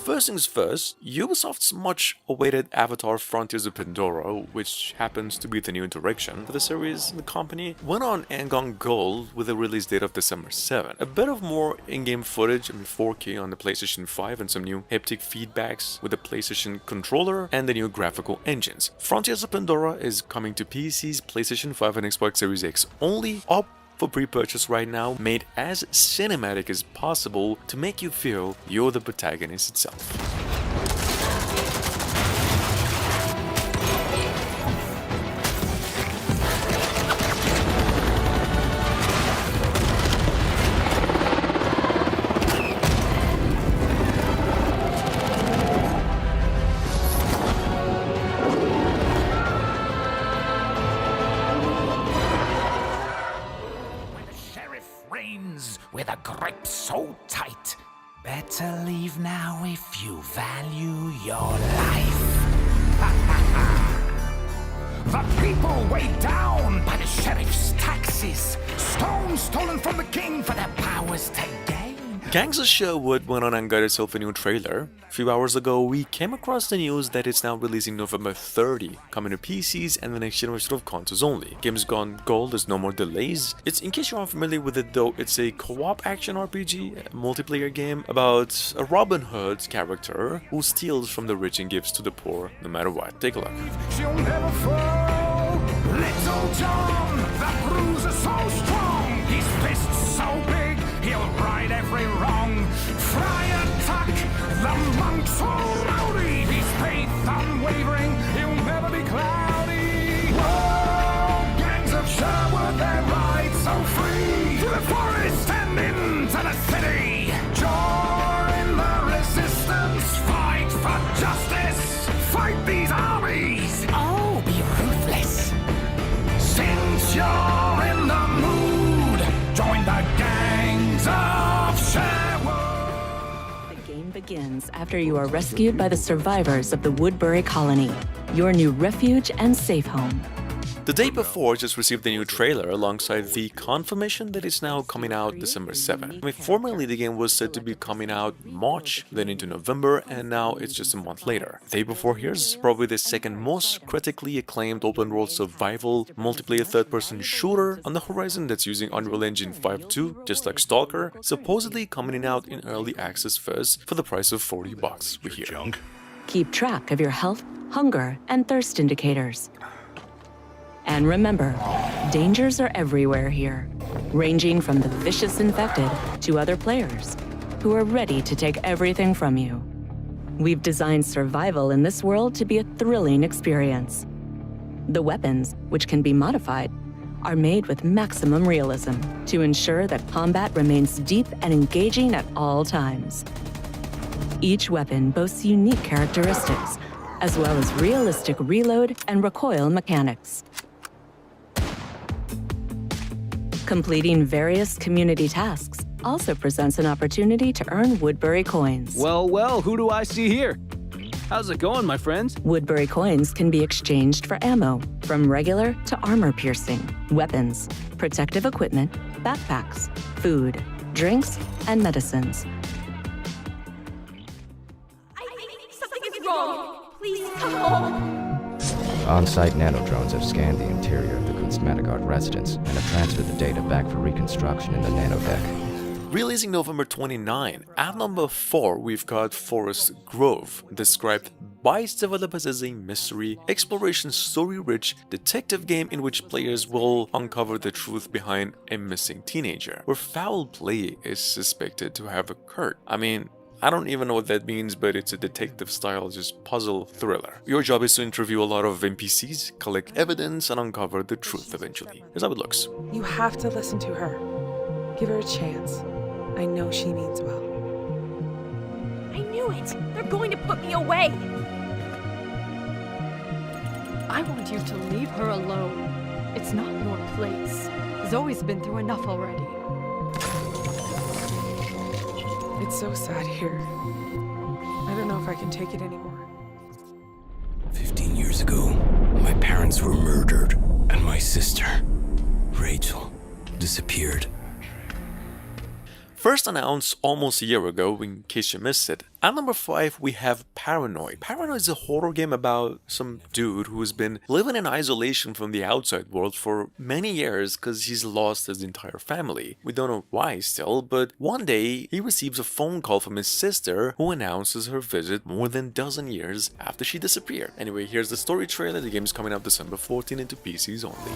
First things first, Ubisoft's much-awaited Avatar Frontiers of Pandora, which happens to be the new direction for the series in the company, went on and gone gold with a release date of December 7. A bit of more in-game footage, 4K on the PlayStation 5 and some new haptic feedbacks with the PlayStation controller and the new graphical engines. Frontiers of Pandora is coming to PCs, PlayStation 5 and Xbox Series X only, up for pre-purchase right now, made as cinematic as possible to make you feel you're the protagonist itself. With a grip so tight, better leave now if you value your life. The people weighed down by the sheriff's taxes, stones stolen from the king for their powers to gain. Gangs of Sherwood went on and got itself a new trailer. A few hours ago, we came across the news that it's now releasing November 30, coming to PCs and the next generation of consoles only. Game's gone gold, there's no more delays. It's, in case you're unfamiliar with it though, it's a co-op action RPG, a multiplayer game about a Robin Hood character who steals from the rich and gives to the poor no matter what. Take a look. She'll never fall. Little John, that bruise is so strong. His fists so big, he'll right every wrong. Friar Tuck, the monk so rowdy. His faith unwavering, he'll never be cloudy. Whoa, gangs of Sherwood, they ride so free. To the forest and into the city. Join the resistance, fight for justice. Fight these armies. Oh, be ruthless. Since you're in the mood, join the gangs of Sherwood. The game begins after you are rescued by the survivors of the Woodbury Colony, your new refuge and safe home. The day before, just received the new trailer alongside the confirmation that it's now coming out December 7. Formerly the game was said to be coming out March, then into November, and now it's just a month later. The day before here's probably the second most critically acclaimed open-world survival multiplayer third-person shooter on the horizon that's using Unreal Engine 5 too, just like Stalker, supposedly coming out in early access first for the price of $40. We hear. Keep track of your health, hunger, and thirst indicators. And remember, dangers are everywhere here, ranging from the vicious infected to other players who are ready to take everything from you. We've designed survival in this world to be a thrilling experience. The weapons, which can be modified, are made with maximum realism to ensure that combat remains deep and engaging at all times. Each weapon boasts unique characteristics, as well as realistic reload and recoil mechanics. Completing various community tasks also presents an opportunity to earn Woodbury coins. Well, well, who do I see here? How's it going, my friends? Woodbury coins can be exchanged for ammo, from regular to armor-piercing, weapons, protective equipment, backpacks, food, drinks, and medicines. I think something is wrong. Please come home. On-site nanodrones have scanned the interior of the Kunstmanagard residence and have transferred the data back for reconstruction in the nanodeck. Releasing November 29, at number 4 we've got Forest Grove, described by its developers as a mystery, exploration story-rich detective game in which players will uncover the truth behind a missing teenager, where foul play is suspected to have occurred. I don't even know what that means, but it's a detective-style just puzzle thriller. Your job is to interview a lot of NPCs, collect evidence, and uncover the truth eventually. Here's how it looks. You have to listen to her. Give her a chance. I know she means well. I knew it. They're going to put me away. I want you to leave her alone. It's not your place. Zoe's been through enough already. It's so sad here. I don't know if I can take it anymore. 15 years ago, my parents were murdered, and my sister, Rachel, disappeared. First announced almost a year ago, in case you missed it. At number 5, we have Paranoid. Paranoid is a horror game about some dude who's been living in isolation from the outside world for many years because he's lost his entire family. We don't know why still, but one day he receives a phone call from his sister who announces her visit more than a dozen years after she disappeared. Anyway, here's the story trailer. The game is coming out December 14 into PCs only.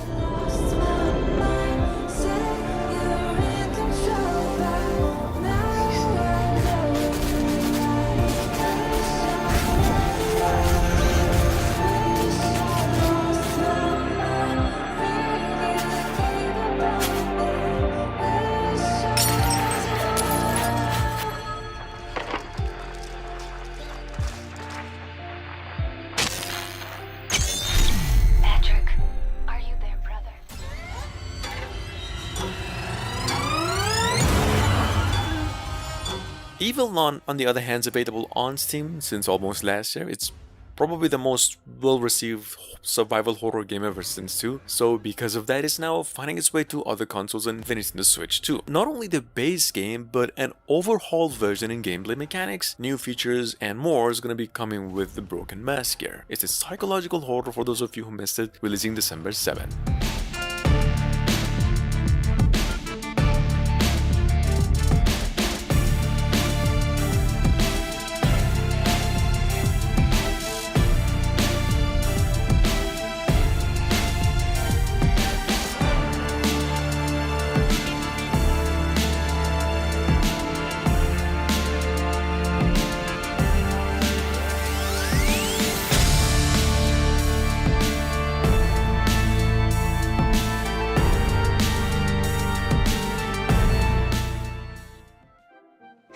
Evil Nun, on the other hand, is available on Steam since almost last year. It's probably the most well-received survival horror game ever since 2, so because of that, it's now finding its way to other consoles and finishing the Switch too. Not only the base game, but an overhauled version in gameplay mechanics, new features, and more is going to be coming with the Broken Mask gear. It's a psychological horror for those of you who missed it, releasing December 7.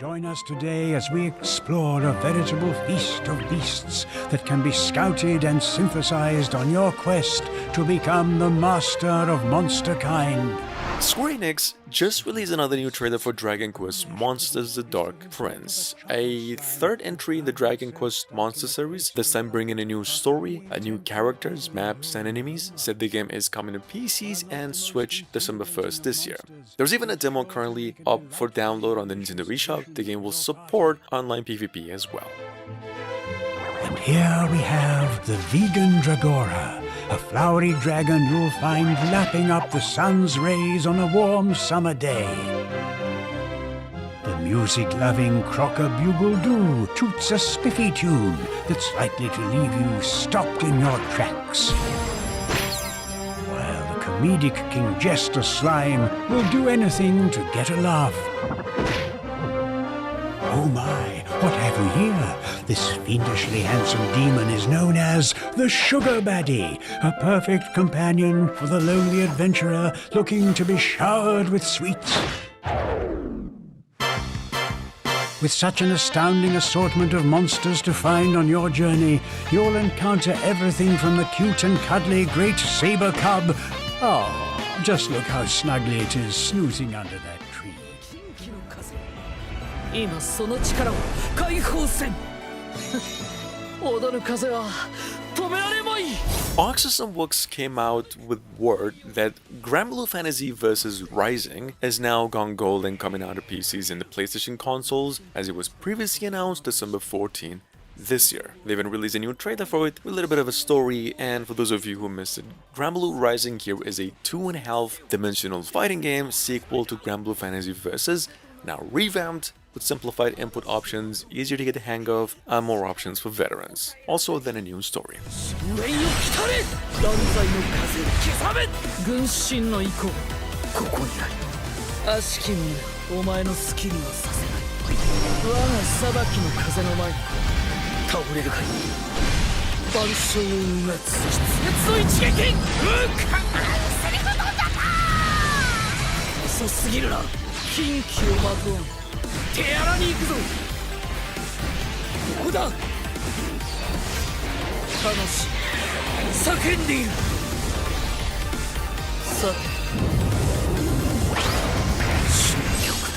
Join us today as we explore a veritable feast of beasts that can be scouted and synthesized on your quest to become the master of monster kind. Square Enix just released another new trailer for Dragon Quest Monsters: The Dark Prince, a third entry in the Dragon Quest Monster series, this time bringing a new story, new characters, maps, and enemies. Said the game is coming to PCs and Switch December 1st this year. There's even a demo currently up for download on the Nintendo eShop. The game will support online PvP as well. And here we have the vegan Dragora, a flowery dragon you'll find lapping up the sun's rays on a warm summer day. The music-loving Crocker Bugle-Doo toots a spiffy tune that's likely to leave you stopped in your tracks. While the comedic King Jester Slime will do anything to get a laugh. Oh my, what have we here? This fiendishly handsome demon is known as the Sugar Baddie, a perfect companion for the lonely adventurer looking to be showered with sweets. With such an astounding assortment of monsters to find on your journey, you'll encounter everything from the cute and cuddly Great Saber Cub. Oh, just look how snugly it is snoozing under that tree. 今その力を解放せん踊る風は止められまい Oxus and Wooks came out with word that Granblue Fantasy vs. Rising has now gone gold and coming out of PCs and the PlayStation consoles, as it was previously announced December 14 this year. They even released a new trailer for it with a little bit of a story, and for those of you who missed it, Granblue Rising here is a 2.5 dimensional fighting game sequel to Granblue Fantasy vs. now revamped with simplified input options, easier to get the hang of, and more options for veterans. Also, then a new story. 上よ来たれ断罪の風刻め軍神の意向ここにあり悪しき者お前のスキルはさせない我が裁きの風の前に倒れるかい万象をうがつ出の一撃遅すぎるな禁忌をまとわん手荒に行くぞここだ魂叫んでいるさて終局だ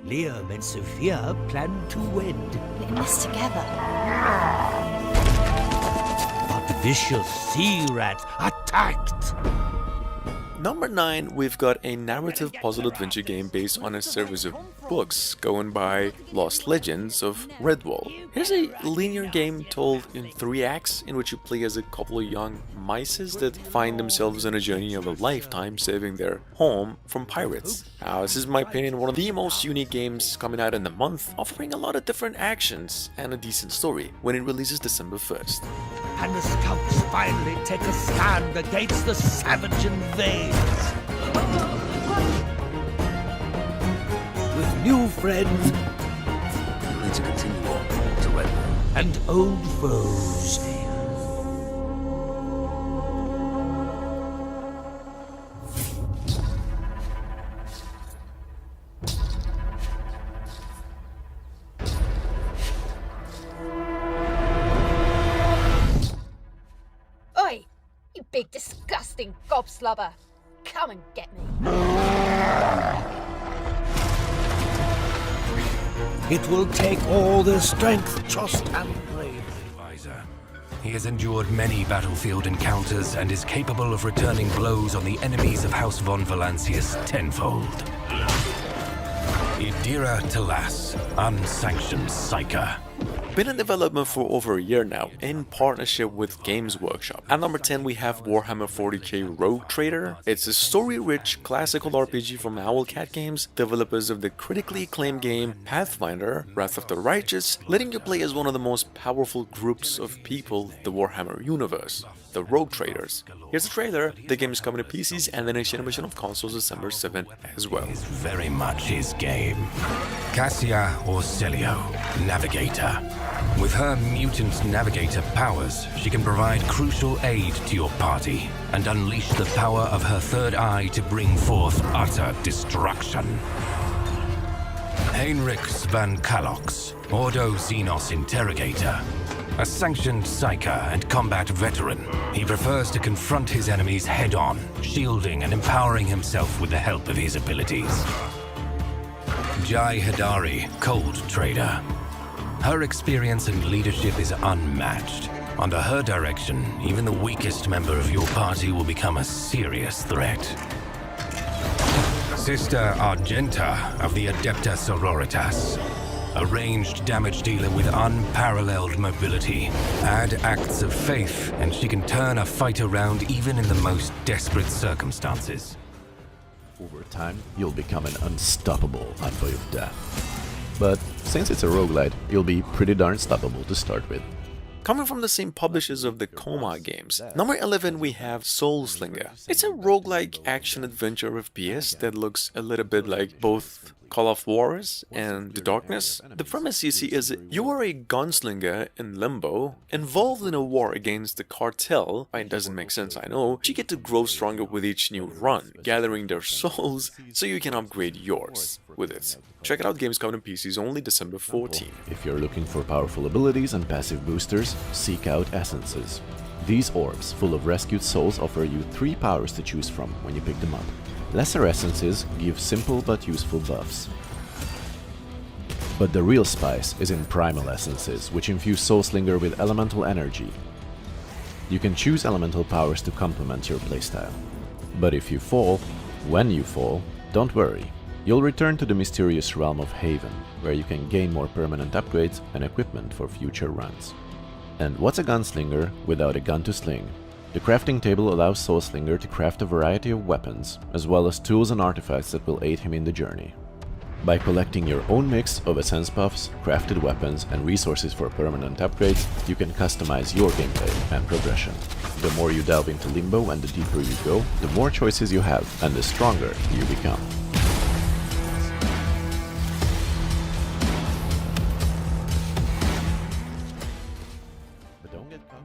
Liam and Sophia plan to wed. In this together. But vicious sea rats attacked. Number 9, we've got a narrative puzzle adventure game based on a series of books going by Lost Legends of Redwall. Here's a linear game told in 3 acts in which you play as a couple of young mices that find themselves on a journey of a lifetime saving their home from pirates. Now, this is, in my opinion, one of the most unique games coming out in the month, offering a lot of different actions and a decent story when it releases December 1st. And the scouts finally take a stand against the savage invaders. With new friends, We need to continue on to Redwall. and old foes. Oi! You big disgusting gobslobber! Come and get me! It will take all their strength just and brave. Advisor. He has endured many battlefield encounters and is capable of returning blows on the enemies of House von Valancius tenfold. Idira Talas, unsanctioned psyker. Been in development for over a year now, in partnership with Games Workshop. At number 10 we have Warhammer 40k Rogue Trader. It's a story-rich classical RPG from Owlcat Games, developers of the critically acclaimed game Pathfinder, Wrath of the Righteous, letting you play as one of the most powerful groups of people in the Warhammer universe, the Rogue Traders. Here's the trailer. The game is coming to PCs and the next generation of consoles December 7 as well. Is very much his game. Cassia Orselio, Navigator. With her mutant navigator powers, she can provide crucial aid to your party and unleash the power of her third eye to bring forth utter destruction. Heinrich Van Kalox, Ordo Xenos Interrogator. A sanctioned psyker and combat veteran, he prefers to confront his enemies head-on, shielding and empowering himself with the help of his abilities. Jai Hadari, Cold Trader. Her experience and leadership is unmatched. Under her direction, even the weakest member of your party will become a serious threat. Sister Argenta of the Adepta Sororitas. A ranged damage dealer with unparalleled mobility. Add acts of faith, and she can turn a fight around even in the most desperate circumstances. Over time, you'll become an unstoppable envoy of death. But since it's a roguelite, you'll be pretty darn stoppable to start with. Coming from the same publishers of the Coma games. Number 11 we have Soulslinger. It's a roguelike action-adventure FPS that looks a little bit like both Call of Juarez and The Darkness. The premise you see is you are a gunslinger in Limbo, involved in a war against the cartel. It doesn't make sense, I know. But you get to grow stronger with each new run, gathering their souls so you can upgrade yours with it. Check it out, games coming to PCs only December 14. If you're looking for powerful abilities and passive boosters, seek out Essences. These orbs, full of rescued souls, offer you 3 powers to choose from when you pick them up. Lesser Essences give simple but useful buffs. But the real spice is in Primal Essences, which infuse Soulslinger with elemental energy. You can choose elemental powers to complement your playstyle. But if you fall, when you fall, don't worry. You'll return to the mysterious realm of Haven, where you can gain more permanent upgrades and equipment for future runs. And what's a gunslinger without a gun to sling? The crafting table allows Soulslinger to craft a variety of weapons, as well as tools and artifacts that will aid him in the journey. By collecting your own mix of essence buffs, crafted weapons, and resources for permanent upgrades, you can customize your gameplay and progression. The more you delve into Limbo and the deeper you go, the more choices you have, and the stronger you become. But don't get caught.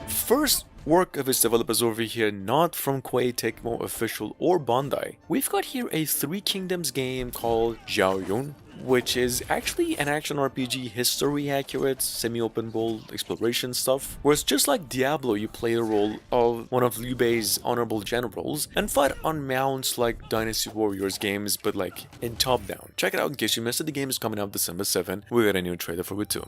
First work of its developers over here, not from Koei Tecmo Official or Bandai. We've got here a Three Kingdoms game called Xiaoyun. which is actually an action RPG history-accurate, semi-open world exploration stuff, where it's just like Diablo, you play the role of one of Liu Bei's honorable generals and fight on mounts like Dynasty Warriors games, but like in top-down. Check it out in case you missed it. The game is coming out December 7. We got a new trailer for it too.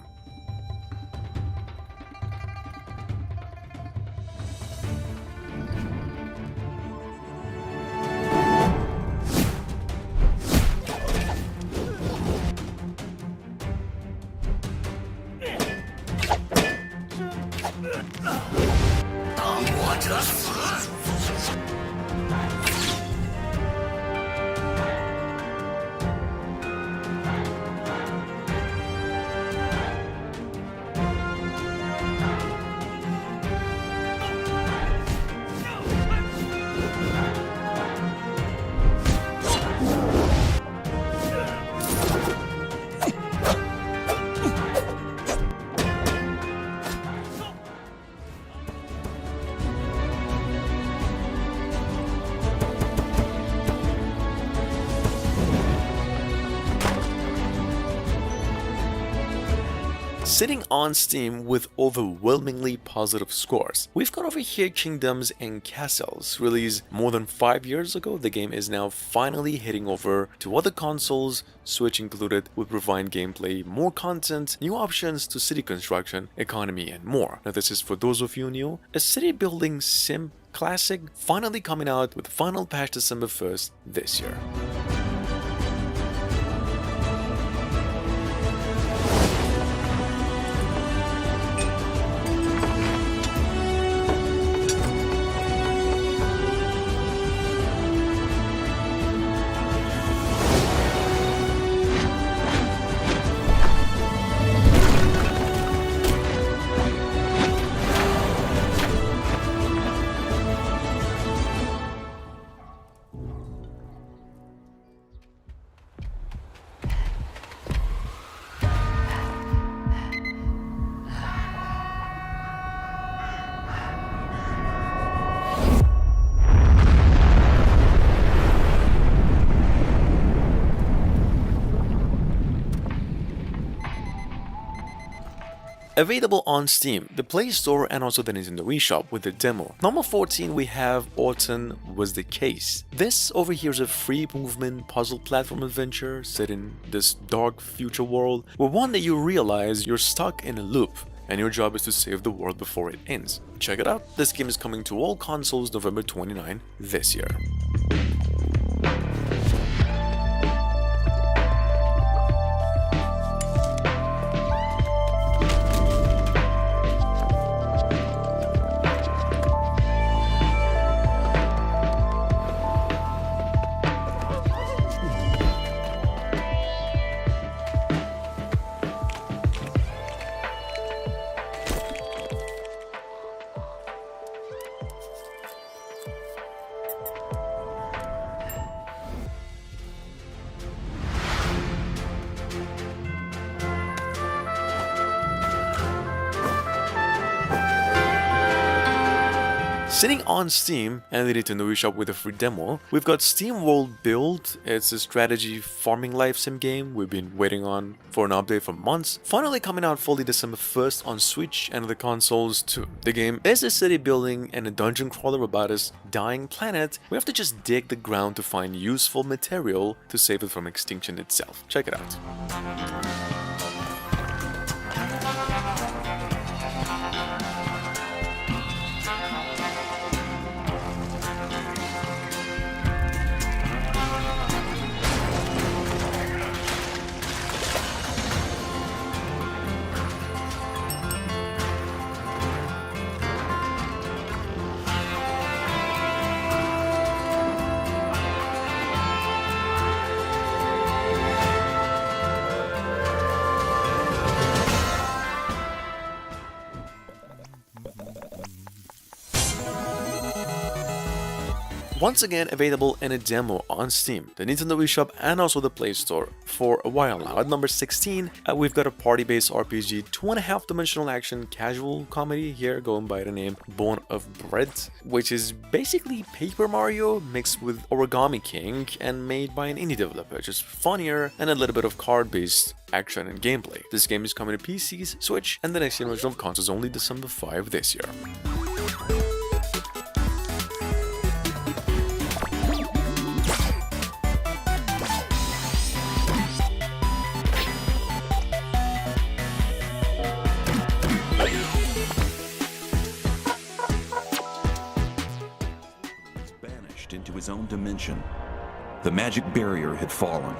Sitting on Steam with overwhelmingly positive scores. We've got over here Kingdoms and Castles. Released more than 5 years ago, the game is now finally heading over to other consoles, Switch included, with refined gameplay, more content, new options to city construction, economy, and more. Now this is for those of you new, a city building sim classic finally coming out with final patch December 1st this year. Available on Steam, the Play Store, and also the Nintendo eShop with the demo. Number 14 we have Autumn Was the Case. This over here is a free movement puzzle platform adventure set in this dark future world, where one day you realize you're stuck in a loop and your job is to save the world before it ends. Check it out, this game is coming to all consoles November 29 this year. Sitting on Steam and the Nintendo eShop with a free demo, we've got Steam World Build. It's a strategy farming life sim game we've been waiting on for an update for months. Finally coming out fully December 1st on Switch and the consoles too. The game is a city building and a dungeon crawler about this dying planet. We have to just dig the ground to find useful material to save it from extinction itself. Check it out. once again available in a demo on Steam, the Nintendo eShop, and also the Play Store for a while now. At number 16, we've got a party-based RPG 2.5-dimensional action casual comedy here going by the name Bone of Bread, which is basically Paper Mario mixed with Origami King and made by an indie developer, just funnier and a little bit of card-based action and gameplay. This game is coming to PCs, Switch, and the next generation of consoles only December 5 this year. Banished into his own dimension. The magic barrier had fallen.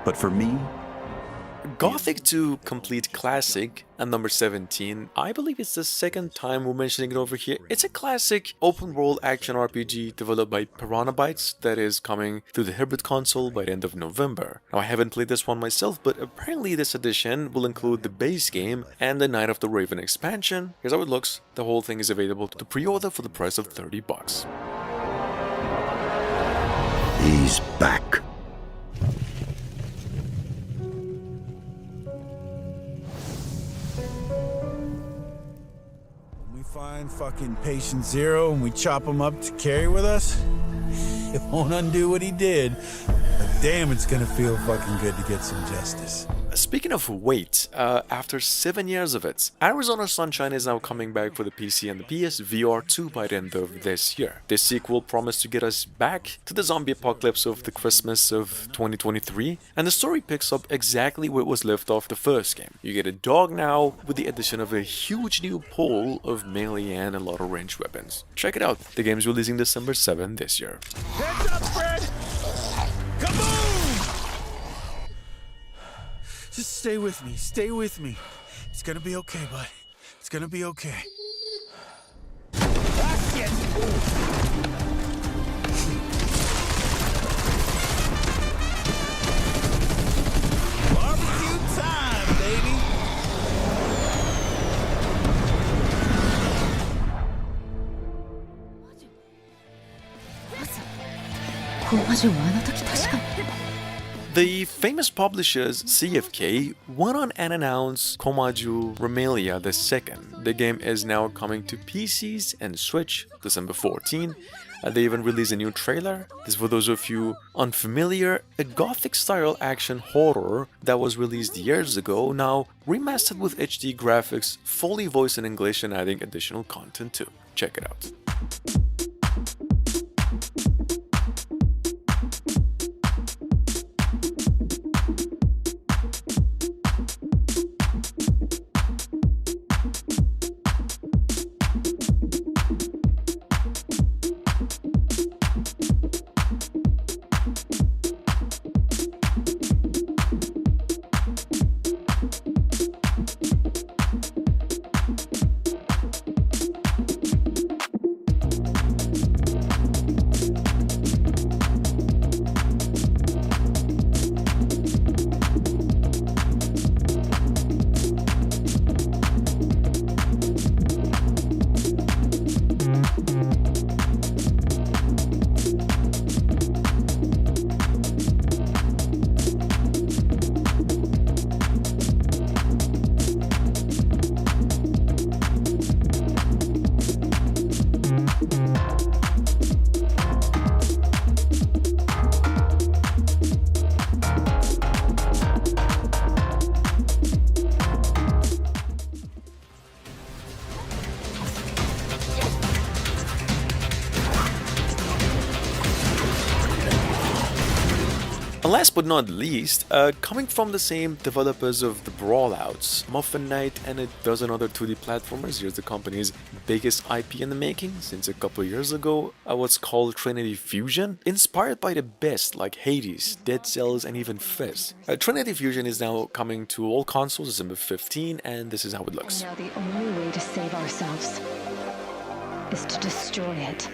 But for me, Gothic 2 Complete Classic at number 17. I believe it's the second time we're mentioning it over here. It's a classic open-world action RPG developed by Piranha Bytes that is coming to the hybrid console by the end of November. Now, I haven't played this one myself, but apparently this edition will include the base game and the Night of the Raven expansion. Here's how it looks. The whole thing is available to pre-order for the price of $30. He's back. Find fucking Patient Zero and we chop him up to carry with us? It won't undo what he did, but damn, it's gonna feel fucking good to get some justice. Speaking of wait, after 7 years of it, Arizona Sunshine is now coming back for the PC and the PS VR 2 by the end of this year. This sequel promised to get us back to the zombie apocalypse of the Christmas of 2023, and the story picks up exactly where it was left off the first game. You get a dog now with the addition of a huge new pool of melee and a lot of ranged weapons. Check it out, the game is releasing December 7 this year. Heads up, Fred! Kaboom! Just stay with me, stay with me. It's gonna be okay, bud. It's gonna be okay. Ah, shit! Barbecue time, baby! The famous publishers CFK went on and announced Komaju Remelia II. The game is now coming to PCs and Switch December 14. They even released a new trailer. This, for those of you unfamiliar, a gothic-style action horror that was released years ago, now remastered with HD graphics, fully voiced in English and adding additional content too. Check it out. Last but not least, coming from the same developers of the Brawlouts, Muffin Knight, and a dozen other 2D platformers, here's the company's biggest IP in the making since a couple years ago, what's called Trinity Fusion, inspired by the best like Hades, Dead Cells, and even Fizz. Trinity Fusion is now coming to all consoles December 15, and this is how it looks. And now the only way to save ourselves is to destroy it.